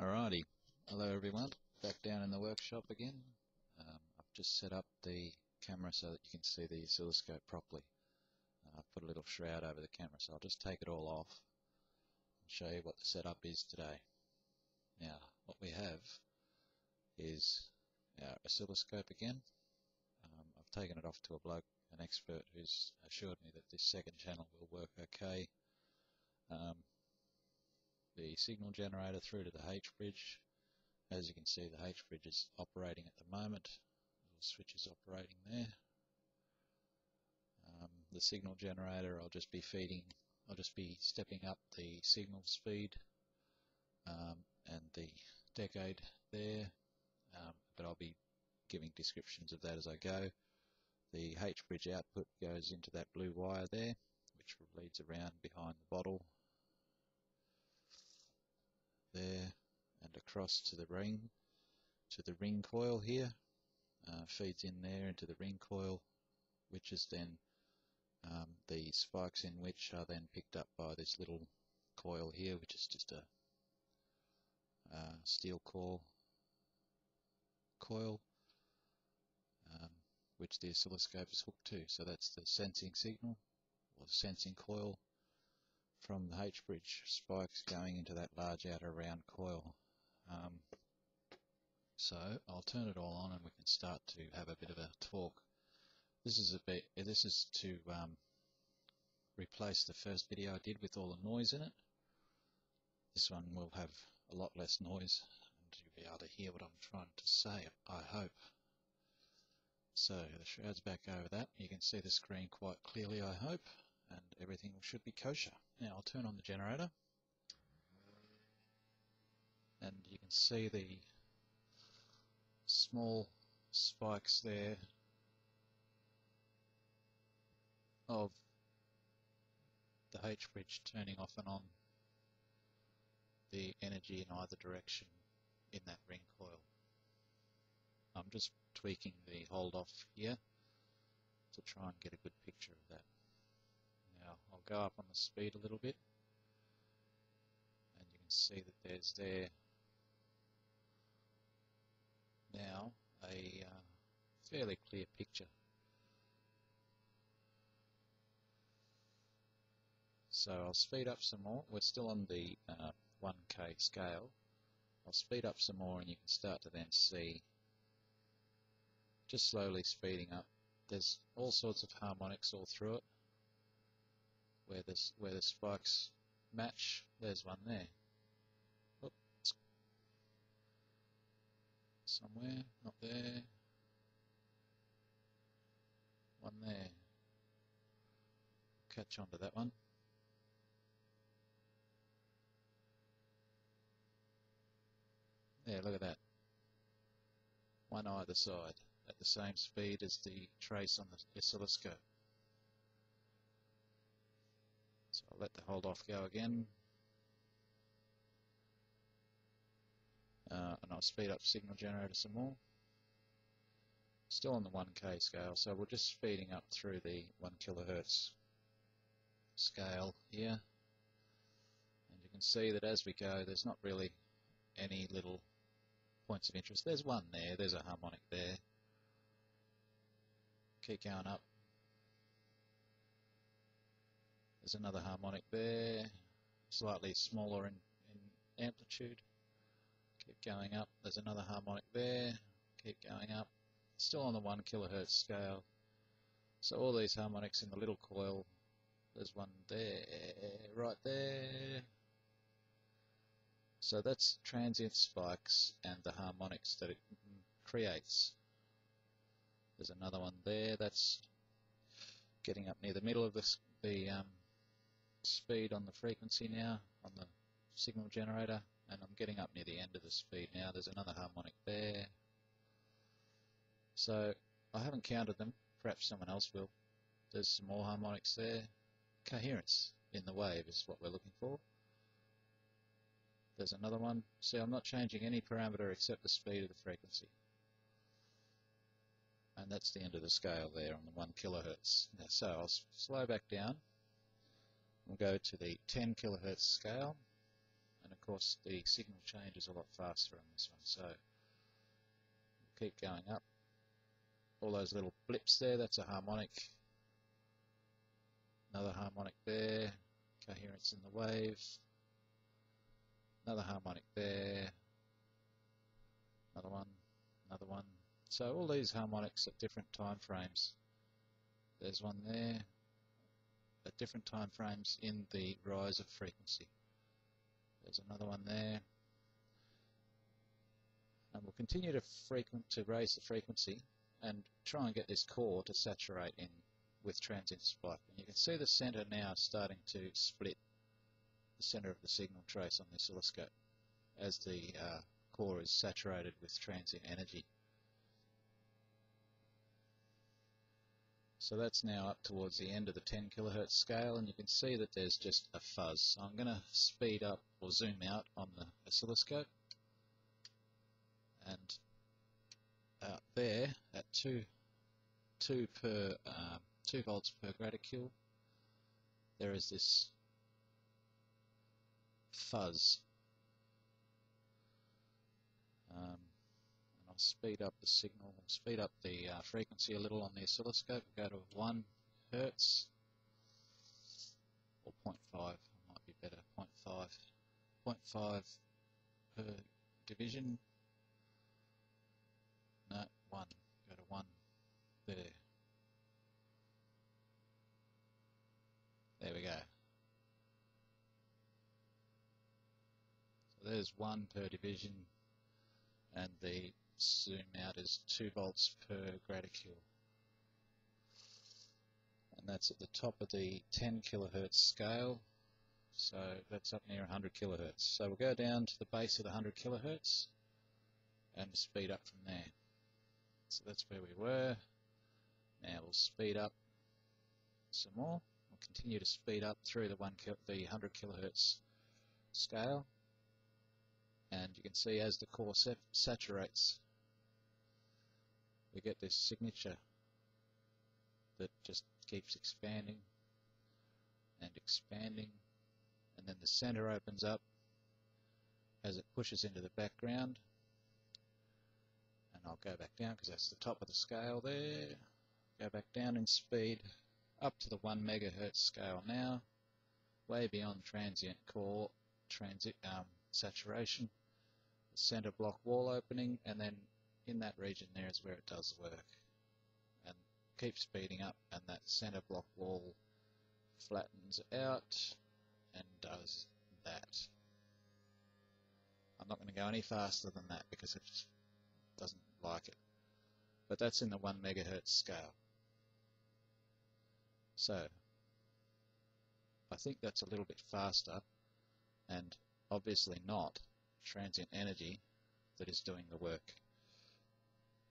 Alrighty, hello everyone, back down in the workshop again. I've just set up the camera so that you can see the oscilloscope properly. I've put a little shroud over the camera, so I'll just take it all off and show you what the setup is today. Now, what we have is our oscilloscope again. I've taken it off to a bloke, an expert, who's assured me that this second channel will work okay. The signal generator through to the H bridge. As you can see, the H bridge is operating at the moment. Little switch is operating there. The signal generator, I'll just be stepping up the signal speed and the decade there, but I'll be giving descriptions of that as I go. The H bridge output goes into that blue wire there, which leads around behind the bottle there and across to the ring coil here, feeds in there into the ring coil, which is then the spikes in which are then picked up by this little coil here, which is just a steel core coil, which the oscilloscope is hooked to. So that's the sensing signal, or the sensing coil, from the H bridge spikes going into that large outer round coil. So I'll turn it all on and we can start to have a bit of a talk. This is to replace the first video I did with all the noise in it. This one will have a lot less noise and you'll be able to hear what I'm trying to say, I hope. So the shroud's back over that. You can see the screen quite clearly, I hope, and everything should be kosher. Now I'll turn on the generator and you can see the small spikes there of the H bridge turning off and on the energy in either direction in that ring coil. I'm just tweaking the hold off here to try and get a good picture of that. Now I'll go up on the speed a little bit and you can see that there's there now a fairly clear picture. So I'll speed up some more. We're still on the 1K scale. I'll speed up some more and you can start to then see, just slowly speeding up, there's all sorts of harmonics all through it where the spikes match. There's one there. Oops. Somewhere, not there. One there. Catch on to that one. There, look at that. One either side at the same speed as the trace on the oscilloscope. So I'll let the hold off go again. And I'll speed up signal generator some more. Still on the 1K scale, so we're just speeding up through the 1 kilohertz scale here. And you can see that as we go, there's not really any little points of interest. There's one there, there's a harmonic there. Keep going up. There's another harmonic there, slightly smaller in amplitude. Keep going up. There's another harmonic there. Keep going up. Still on the 1 kilohertz scale. So all these harmonics in the little coil, there's one there, right there. So that's transient spikes and the harmonics that it creates. There's another one there, that's getting up near the middle of the speed on the frequency now, on the signal generator, and I'm getting up near the end of the speed now. There's another harmonic there. So I haven't counted them, perhaps someone else will. There's some more harmonics there. Coherence in the wave is what we're looking for. There's another one. See, I'm not changing any parameter except the speed of the frequency. And that's the end of the scale there on the 1 kilohertz. Now, so I'll slow back down. We'll go to the 10 kilohertz scale. And of course, course the signal change is a lot faster on this one. So keep going up. All those little blips there, that's a harmonic. Another harmonic there, coherence in the wave. Another harmonic there, another one, another one. So all these harmonics at different time frames. There's one there at different time frames in the rise of frequency. There's another one there. And we'll continue to raise the frequency and try and get this core to saturate in with transient spike. And you can see the center now starting to split, the center of the signal trace on the oscilloscope, as the core is saturated with transient energy. So that's now up towards the end of the 10 kilohertz scale, and you can see that there's just a fuzz. So I'm going to speed up or zoom out on the oscilloscope, and out there at 2 volts per graticule, there is this fuzz. And I'll speed up the signal, speed up the frequency a little on the oscilloscope, go to 1 hertz, or 0.5, might be better, 0.5 per division. No, 1, go to 1, there. There we go. So there's 1 per division, and the zoom out is 2 volts per graticule. And that's at the top of the 10 kilohertz scale, so that's up near 100 kilohertz. So we'll go down to the base of the 100 kilohertz and speed up from there. So that's where we were. Now we'll speed up some more. We'll continue to speed up through the 100 kilohertz scale, and you can see as the core saturates, we get this signature that just keeps expanding and expanding, and then the center opens up as it pushes into the background. And I'll go back down because that's the top of the scale there. Go back down in speed up to the 1 megahertz scale now, way beyond transient core saturation. The center block wall opening, and then in that region there is where it does work. And keep speeding up, and that center block wall flattens out and does that. I'm not going to go any faster than that because it just doesn't like it. But that's in the 1 megahertz scale. So I think that's a little bit faster, and obviously not transient energy that is doing the work.